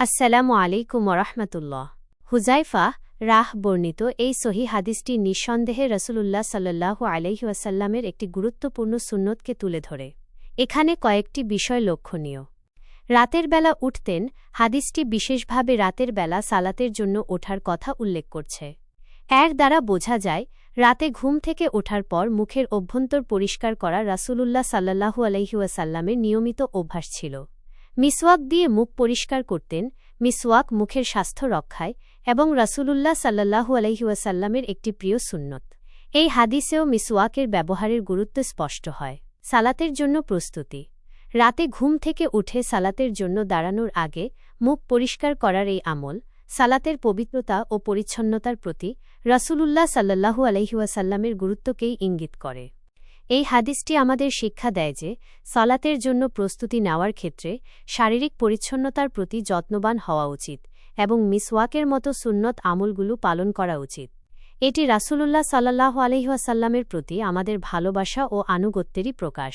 আসসালামু আলাইকুম ওরহমতুল্লাহ। হুজাইফা রাহ বর্ণিত এই সহি হাদিসটি নিঃসন্দেহে রাসূলুল্লাহ সাল্লাল্লাহু আলাইহি ওয়াসাল্লামের একটি গুরুত্বপূর্ণ সুন্নতকে তুলে ধরে। এখানে কয়েকটি বিষয় লক্ষণীয়। রাতের বেলা উঠতেন, হাদিসটি বিশেষভাবে রাতের বেলা সালাতের জন্য ওঠার কথা উল্লেখ করছে। এর দ্বারা বোঝা যায়, রাতে ঘুম থেকে ওঠার পর মুখের অভ্যন্তর পরিষ্কার করা রাসূলুল্লাহ সাল্লাল্লাহু আলাইহি ওয়াসাল্লামের নিয়মিত অভ্যাস ছিল। মিসওয়াক দিয়ে মুখ পরিষ্কার করতেন। মিসওয়াক মুখের স্বাস্থ্য রক্ষায় এবং রাসূলুল্লাহ সাল্লাল্লাহু আলাইহি ওয়াসাল্লামের একটি প্রিয় সুন্নত। এই হাদিসেও মিসওয়াকের ব্যবহারের গুরুত্ব স্পষ্ট হয়। সালাতের জন্য প্রস্তুতি। রাতে ঘুম থেকে উঠে সালাতের জন্য দাঁড়ানোর আগে মুখ পরিষ্কার করার এই আমল সালাতের পবিত্রতা ও পরিচ্ছন্নতার প্রতি রাসূলুল্লাহ সাল্লাল্লাহু আলাইহি ওয়াসাল্লামের গুরুত্বকেই ইঙ্গিত করে। এই হাদিসটি আমাদের শিক্ষা দেয় যে, সালাতের জন্য প্রস্তুতি নেওয়ার ক্ষেত্রে শারীরিক পরিচ্ছন্নতার প্রতি যত্নবান হওয়া উচিত এবং মিসওয়াকের মতো সুন্নত আমলগুলো পালন করা উচিত। এটি রাসূলুল্লাহ সাল্লাল্লাহু আলাইহি ওয়াসাল্লামের প্রতি আমাদের ভালোবাসা ও আনুগত্যেরই প্রকাশ।